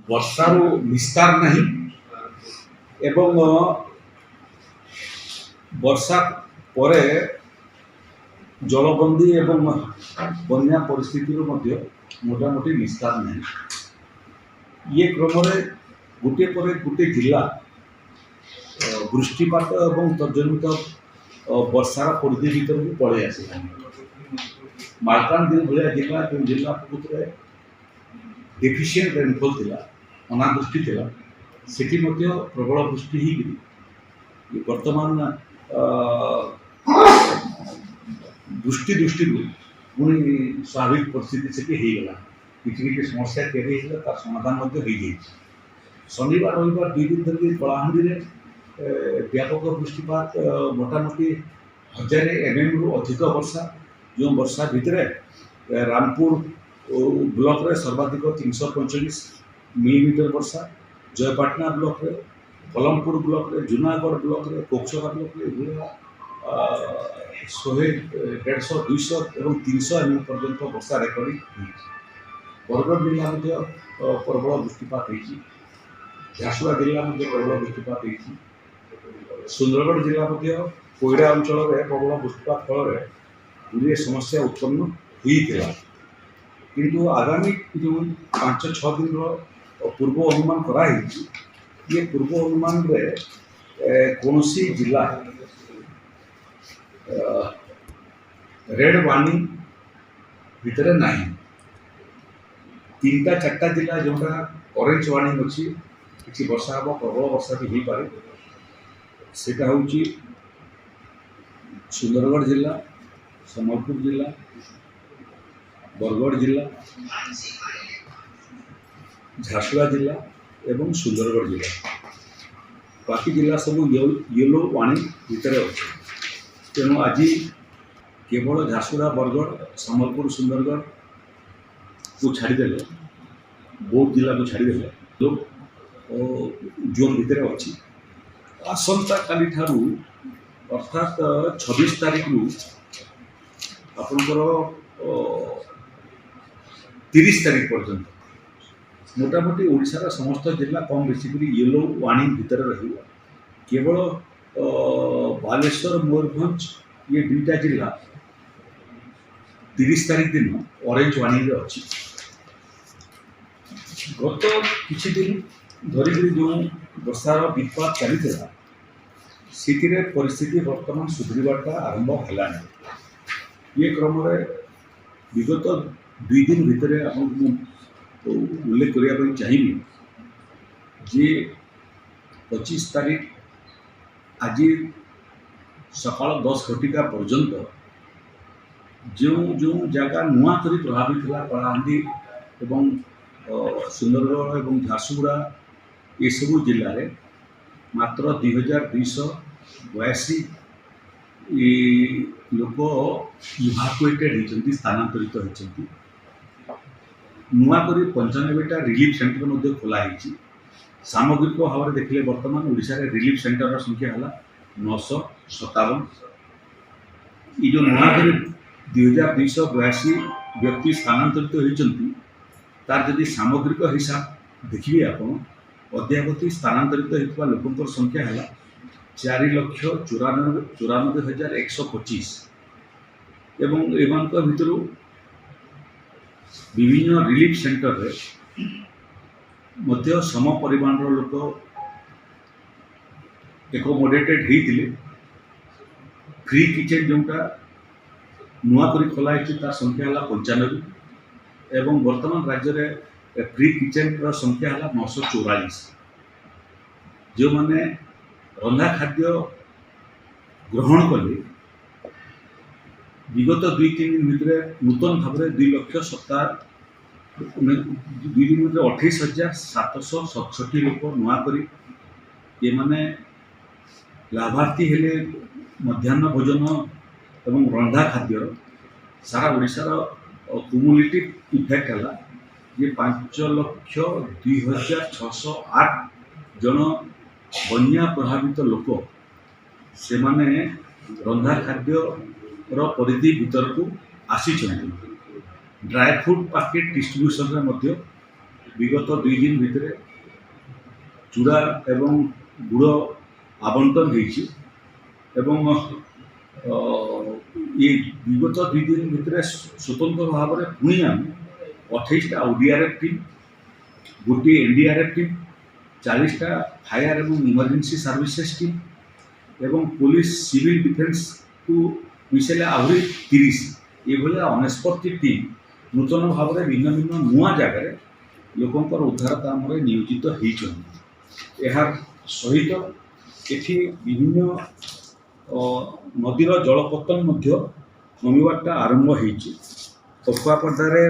ବର୍ଷାରୁ ନିସ୍ତାର ନାହିଁ ଏବଂ ବର୍ଷା ପରେ ଜଳବନ୍ଦୀ ଏବଂ ବନ୍ୟା ପରିସ୍ଥିତିରୁ ମଧ୍ୟ ମୋଟାମୋଟି ନିସ୍ତାର ନାହିଁ। ये क्रमରେ ଗୋଟିଏ ପରେ ଗୋଟିଏ ଜିଲ୍ଲା ବୃଷ୍ଟିପାତ ଏବଂ ତଜନିତ ବର୍ଷାର ପରିଧି ଭିତରକୁ ପଳେଇ ଆସିଲାଣି। ମାଲକାନଗିରି ଭଳିଆ ଜିଲ୍ଲା ଯେଉଁ ଜିଲ୍ଲା ପ୍ରକୃତରେ ଡେଫିସିଏଣ୍ଟ ରେନଫଲ୍ ଥିଲା, ଅନାବୃଷ୍ଟି ଥିଲା, ସେଠି ମଧ୍ୟ ପ୍ରବଳ ବୃଷ୍ଟି ହେଇକରି ବର୍ତ୍ତମାନ ବୃଷ୍ଟି ଦୃଷ୍ଟିରୁ ପୁଣି ସ୍ୱାଭାବିକ ପରିସ୍ଥିତି ସେଠି ହେଇଗଲା। କିଛି କିଛି ସମସ୍ୟା ତିଆରି ହେଇଥିଲା, ତାର ସମାଧାନ ମଧ୍ୟ ହେଇଯାଇଛି। ଶନିବାର ରବିବାର 2 ଦିନ ଧରିକି କଳାହାଣ୍ଡିରେ ବ୍ୟାପକ ବୃଷ୍ଟିପାତ, ମୋଟାମୋଟି 1000 mm ଅଧିକ ବର୍ଷା, ଯେଉଁ ବର୍ଷା ଭିତରେ ରାମପୁର ବ୍ଲକରେ ସର୍ବାଧିକ 345 ମିଲିମିଟର ବର୍ଷା, ଜୟପାଟନା ବ୍ଲକରେ, ବଲମପୁର ବ୍ଲକରେ, ଜୁନାଗଡ଼ ବ୍ଲକରେ, କୋକସରା ବ୍ଲକରେ ଏଭଳିଆ 100, 150, 200 ଏବଂ 300 mm ପର୍ଯ୍ୟନ୍ତ ବର୍ଷା ରେକର୍ଡିଂ ହୋଇଛି। ବରଗଡ଼ ଜିଲ୍ଲା ମଧ୍ୟ ପ୍ରବଳ ବୃଷ୍ଟିପାତ ହୋଇଛି। ଝାରସୁଗୁଡ଼ା ଜିଲ୍ଲା ମଧ୍ୟ ପ୍ରବଳ ବୃଷ୍ଟିପାତ ହୋଇଛି। ସୁନ୍ଦରଗଡ଼ ଜିଲ୍ଲା ମଧ୍ୟ କୋଇଡ଼ା ଅଞ୍ଚଳରେ ପ୍ରବଳ ବୃଷ୍ଟିପାତ ଫଳରେ ଗୁଡ଼ିଏ ସମସ୍ୟା ଉତ୍ପନ୍ନ ହୋଇଥିଲା। କିନ୍ତୁ ଆଗାମୀ ଯେଉଁ 5-6 ଦିନର ପୂର୍ବ ଅନୁମାନ କରାଯାଇଛି, ये ପୂର୍ବ ଅନୁମାନରେ କୌଣସି ଜିଲ୍ଲା ରେଡ୍ ୱାର୍ଣ୍ଣିଂ ଭିତରେ ନାହିଁ। 3-4ଟା ଜିଲ୍ଲା ଯେଉଁଟା ଅରେଞ୍ଜ ୱାର୍ଣ୍ଣିଂ ଅଛି, କିଛି ବର୍ଷା ହେବ, ପ୍ରବଳ ବର୍ଷା ବି ହେଇପାରେ। ସେଟା ହେଉଛି ସୁନ୍ଦରଗଡ଼ ଜିଲ୍ଲା, ସମ୍ବଲପୁର ଜିଲ୍ଲା, ବରଗଡ଼ ଜିଲ୍ଲା, ଝାରସୁଗୁଡ଼ା ଜିଲ୍ଲା ଏବଂ ସୁନ୍ଦରଗଡ଼ ଜିଲ୍ଲା। ବାକି ଜିଲ୍ଲା ସବୁ ୟେଲୋ ୱାର୍ଣ୍ଣିଂ ଭିତରେ ଅଛି। ତେଣୁ ଆଜି କେବଳ ଝାରସୁଗୁଡ଼ା, ବରଗଡ଼, ସମ୍ବଲପୁର, ସୁନ୍ଦରଗଡ଼କୁ ଛାଡ଼ିଦେଲେ, ବୌଦ୍ଧ ଜିଲ୍ଲାକୁ ଛାଡ଼ିଦେଲେ ଜୋନ୍ ଭିତରେ ଅଛି। ଆସନ୍ତାକାଲି ଠାରୁ ଅର୍ଥାତ୍ 26 ତାରିଖରୁ ଆପଣଙ୍କର 30 ତାରିଖ ପର୍ଯ୍ୟନ୍ତ ମୋଟାମୋଟି ଓଡ଼ିଶାର ସମସ୍ତ ଜିଲ୍ଲା କମ୍ ବେଶୀ କରି ୟେଲୋ ୱାର୍ଣ୍ଣିଂ ଭିତରେ ରହିବ। କେବଳ ବାଲେଶ୍ୱର, ମୟୂରଭଞ୍ଜ ये 2ଟା ଜିଲ୍ଲା 30 ତାରିଖ ଦିନ ଅରେଞ୍ଜ ୱାର୍ଣ୍ଣିଂରେ ଅଛି। ଗତ କିଛି ଦିନ ଧରିକିରି ଯେଉଁ ବର୍ଷାର ବିପାତ ଚାଲିଥିଲା, ସେଥିରେ ପରିସ୍ଥିତି ବର୍ତ୍ତମାନ ସୁଧୁରିବାଟା ଆରମ୍ଭ ହେଲାଣି। ये क्रमରେ ବିଗତ 2 ଦିନ ଭିତରେ ଆପଣଙ୍କୁ ମୁଁ ଉଲ୍ଲେଖ କରିବା ପାଇଁ ଚାହିଁବି ଯେ 25 ତାରିଖ ଆଜି ସକାଳ 10 ଘଟିକା ପର୍ଯ୍ୟନ୍ତ ଯେଉଁ ଯେଉଁ ଜାଗା ନୂଆ କରି ପ୍ରଭାବିତ ହେଲା, କଳାହାଣ୍ଡି ଏବଂ ସୁନ୍ଦରଗଡ଼ ଏବଂ ଝାରସୁଗୁଡ଼ା ଏସବୁ ଜିଲ୍ଲାରେ ମାତ୍ର 2282 ଲୋକ ଇଭାକୁଏଟେଡ୍ ହେଇଛନ୍ତି, ସ୍ଥାନାନ୍ତରିତ ହୋଇଛନ୍ତି। ନୂଆ କରି 95ଟା ରିଲିଫ୍ ସେଣ୍ଟର ମଧ୍ୟ ଖୋଲା ହେଇଛି। ସାମଗ୍ରିକ ଭାବରେ ଦେଖିଲେ ବର୍ତ୍ତମାନ ଓଡ଼ିଶାରେ ରିଲିଫ୍ ସେଣ୍ଟରର ସଂଖ୍ୟା ହେଲା 957। ये जो नूआ कर 2282 व्यक्ति स्थानांतरित होती, तार जदि सामग्रिक हिसाब देखिए आप अद्यावधि स्थानांतरित होता लोकों संख्या है 4,94,125 एवं एमान भितर विभिन्न रिलीफ सेंटर रे मध्य सम परिमाण लोक एकोमोडेटेड होते। फ्री किचेन जोटा नुआ करी खोला तार संख्या है 95 एवं वर्तमान राज्य में फ्री किचेन संख्या है 944। जो मैंने रंधा खाद्य ग्रहण कले विगत 2-3 दिन भितर नूतन भाव में 28,767 लोक नुआ करी ये माने लाभार्थी हेले मध्याह्न भोजन एवं रंधा खाद्य सारा ओडिशार क्युमुलेटिव इफेक्ट है ये 5,02,608 जन बन्या प्रभावित लोक से माने रंधा खाद्य परिधि भीतर को आसी। ड्राई फ्रूट पैकेट डिस्ट्रीब्यूशन में विगत 2 दिन भितर चूड़ा एवं गुड़ आवंटन होइछि एवं ये विगत 2 दिन भितर स्वतंत्र भाव में पुणी आम 28टा ओडीआरएफ टीम गोटे एनडीआरएफ टीम 40टा फायर एवं इमरजेंसी सर्विसेस टीम एवं पुलिस सिविल डिफेन्स को मिसेले आहरी 30 ये 49 टीम नूतन भाव में भिन्न भिन्न नुआ जगार लोकंर उद्धार काम नियोजित होती सहित एठी विभिन्न नदीर जलपतन कमिबाटा आरंभ होती कपुआपदारे